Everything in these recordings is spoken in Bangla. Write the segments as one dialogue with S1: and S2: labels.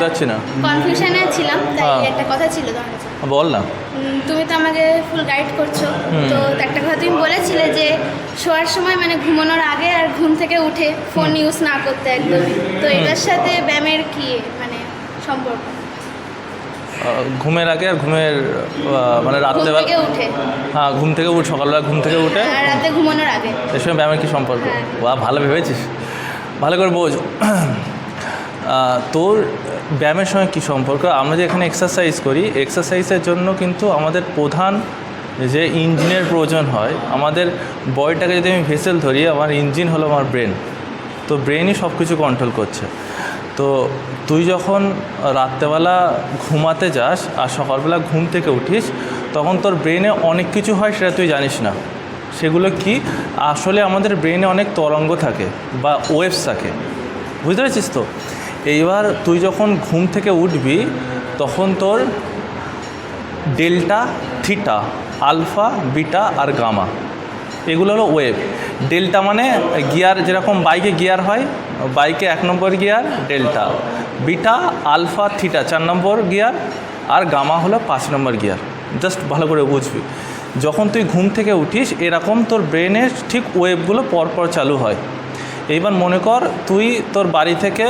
S1: পাচ্ছি না।
S2: কনফিউশনে ছিলাম, তাই
S1: হ্যাঁ।
S2: একটা কথা ছিল তোমার কাছে।
S1: বল না।
S2: তুমি তো আমাকে ফুল গাইড করছো, তো একটা কথা তুমি বলেছিলে যে শোয়ার সময় মানে ঘুমানোর আগে আর ঘুম থেকে উঠে ফোন ইউজ না করতে একদমই। তো এটার সাথে ব্যায়ামের কি মানে সম্পর্ক?
S1: ঘুমের আগে আর ঘুমের মানে
S2: ঘুম
S1: রাত্রেবেলা,
S2: থেকে উঠে
S1: হ্যাঁ ঘুম থেকে উঠ, সকালবেলা ঘুম থেকে উঠে
S2: আর রাতে ঘুমানোর আগে
S1: এর সঙ্গে ব্যায়ামের কী সম্পর্ক?
S2: হ্যাঁ।
S1: ভালো ভেবেছিস, ভালো করে বোঝ। তোর ব্যায়ামের সঙ্গে কী সম্পর্ক? আমরা যে এখানে এক্সারসাইজ করি, এক্সারসাইজের জন্য কিন্তু আমাদের প্রধান যে ইঞ্জিনের প্রয়োজন হয়। আমাদের বডিটাকে যদি আমি ভেসেল ধরি, আমার ইঞ্জিন হলো আমার ব্রেন। তো ব্রেনই সব কিছু কন্ট্রোল করছে। তো তুই যখন রাত্রেবেলা ঘুমাতে যাস আর সকালবেলা ঘুম থেকে উঠিস, তখন তোর ব্রেনে অনেক কিছু হয়, সেটা তুই জানিস না। সেগুলো কি? আসলে আমাদের ব্রেনে অনেক তরঙ্গ থাকে বা ওয়েভস থাকে, বুঝতে পেরেছিস তো? এইবার তুই যখন ঘুম থেকে উঠবি, তখন তোর ডেল্টা, থিটা, আলফা, বিটা আর গামা, এগুলো হলো ওয়েভ। ডেল্টা মানে গিয়ার, যেরকম বাইকে গিয়ার হয়, বাইকে 1 নম্বর gear delta, beta, alpha, theta 4 নম্বর গিয়ার, আর গামা হলো 5 নম্বর গিয়ার। জাস্ট ভালো করে বুঝবি। যখন তুই ঘুম থেকে উঠিস, এরকম তোর ব্রেনের ঠিক ওয়েভগুলো পরপর চালু হয়। এইবার মনে কর তুই তোর বাড়ি থেকে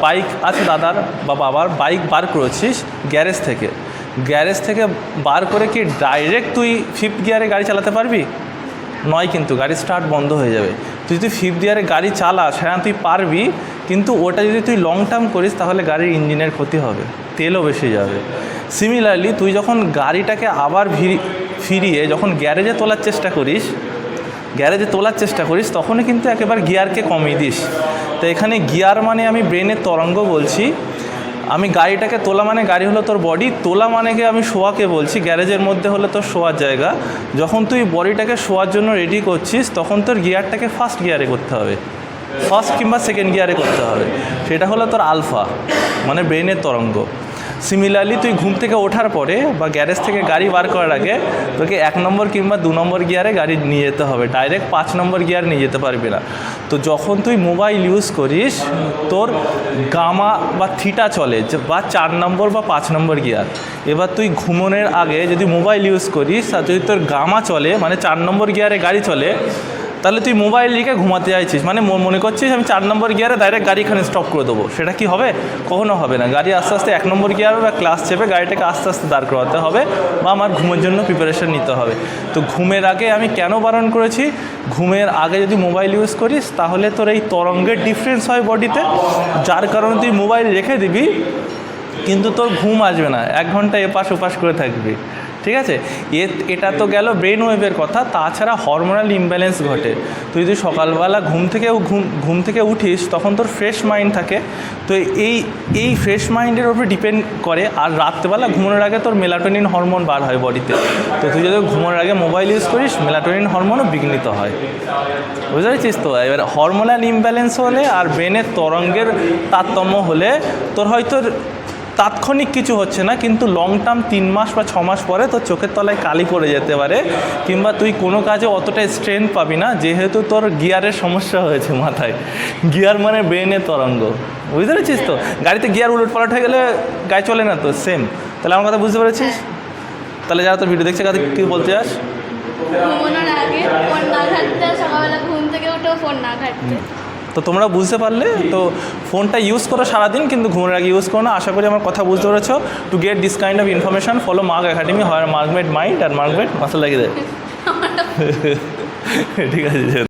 S1: বাইক আছে দাদার বা বাবার, বাইক বার করেছিস গ্যারেজ থেকে। গ্যারেজ থেকে বার করে কি ডাইরেক্ট তুই 5th গিয়ারে গাড়ি চালাতে পারবি? নয়, কিন্তু গাড়ি স্টার্ট বন্ধ হয়ে যাবে। তুই যদি 5th গিয়ারে গাড়ি চালাস, হ্যাঁ তুই পারবি, কিন্তু ওটা যদি তুই লং টার্ম করিস, তাহলে গাড়ির ইঞ্জিনের ক্ষতি হবে, তেলও বেশি যাবে। সিমিলারলি তুই যখন গাড়িটাকে আবার ফিরিয়ে যখন গ্যারেজে তোলার চেষ্টা করিস, তখনই কিন্তু একেবারে গিয়ারকে কমিয়ে দিস। তো এখানে গিয়ার মানে আমি ব্রেনের তরঙ্গ বলছি। আমি গাড়িটাকে তোলা মানে গাড়ি হলো তোর বডি, তোলা মানে কি আমি শোয়াকে বলছি। গ্যারেজের মধ্যে হলো তোর শোয়ার জায়গা। যখন তুই বডিটাকে শোয়ার জন্য রেডি করছিস, তখন তোর গিয়ারটাকে ফার্স্ট গিয়ারে করতে হবে, ফার্স্ট কিংবা সেকেন্ড গিয়ারে করতে হবে। সেটা হলো তোর আলফা, মানে ব্রেনের তরঙ্গ। সিমিলারলি তুই ঘুম থেকে ওঠার পরে বা গ্যারেজ থেকে গাড়ি বার করার আগে তোকে 1 নম্বর কিংবা 2 নম্বর গিয়ারে গাড়ি নিয়ে যেতে হবে, ডাইরেক্ট 5 নম্বর গিয়ার নিয়ে যেতে পারবি না। তো যখন তুই মোবাইল ইউজ করিস, তোর গামা বা থিটা চলে, বা 4 নম্বর বা 5 নম্বর গিয়ার। এবার তুই ঘুমানোর আগে যদি মোবাইল ইউজ করিস আর যদি তোর গামা চলে, মানে 4 নম্বর গিয়ারে গাড়ি চলে, তাহলে তুই মোবাইল রেখে ঘুমাতে চাইছিস, মানে মনে করছিস আমি 4 নম্বর গিয়ারে ডাইরেক্ট গাড়ি এখানে স্টপ করে দেবো। সেটা কি হবে? কখনো হবে না। গাড়ি আস্তে আস্তে 1 নম্বর গিয়ার বা ক্লাস চেপে গাড়িটাকে আস্তে আস্তে দাঁড় করাতে হবে, বা আমার ঘুমের জন্য প্রিপারেশন নিতে হবে। তো ঘুমের আগে আমি কেন বারণ করেছি? ঘুমের আগে যদি মোবাইল ইউজ করিস, তাহলে তোর এই তরঙ্গের ডিফারেন্স হয় বডিতে, যার কারণে তুই মোবাইল রেখে দিবি, কিন্তু তোর ঘুম আসবে না, 1 ঘন্টা এপাশ ওপাশ করে থাকবি। ঠিক আছে, এটা তো গেল ব্রেন ওয়েভের কথা। তাছাড়া হরমোনাল ইমব্যালেন্স ঘটে। তুই যদি সকালবেলা ঘুম থেকে উঠিস, তখন তোর ফ্রেশ মাইন্ড থাকে। তো এই ফ্রেশ মাইন্ডের উপরে ডিপেন্ড করে। আর রাত্রেবেলা ঘুমানোর আগে তোর মেলাটোনিন হরমোন বার হয় বডিতে। তো তুই যদি ঘুমানোর আগে মোবাইল ইউজ করিস, মেলাটোনিন হরমোনও বিঘ্নিত হয়, বুঝতে পেরেছিস তো? এবার হরমোনাল ইমব্যালেন্স হলে আর ব্রেনের তরঙ্গের তারতম্য হলে তোর হয়তো তাৎক্ষণিক কিছু হচ্ছে না, কিন্তু লং টার্ম 3 মাস বা 6 মাস পরে তোর চোখের তলায় কালি পড়ে যেতে পারে, কিংবা তুই কোনো কাজে অতটা স্ট্রেংথ পাবি না, যেহেতু তোর গিয়ারের সমস্যা হয়েছে মাথায়। গিয়ার মানে ব্রেনের তরঙ্গ, বুঝতে পেরেছিস তো? গাড়িতে গিয়ার উলট পালট হয়ে গেলে গাড়ি চলে না, তো সেম। তাহলে আমার কথা বুঝতে পেরেছিস? তাহলে যারা তোর ভিডিও দেখছে, কাদের কী বলতে চাস?
S2: ঘুমানোর আগে ফোন না ঘাঁটতে, সকালবেলা ঘুম থেকে উঠেও ফোন না ঘাঁটতে।
S1: তো তোমরা বুঝতে পারলে তো? ফোনটা ইউজ করো সারাদিন, কিন্তু ঘুমের আগে ইউজ করো না। আশা করি আমার কথা বুঝতে পেরেছো। To get this kind of information, follow mark academy, হয় মার্ক মেড মাইন্ড আর মার্ক মেড মাসল লাগিয়ে দেয়। ঠিক আছে।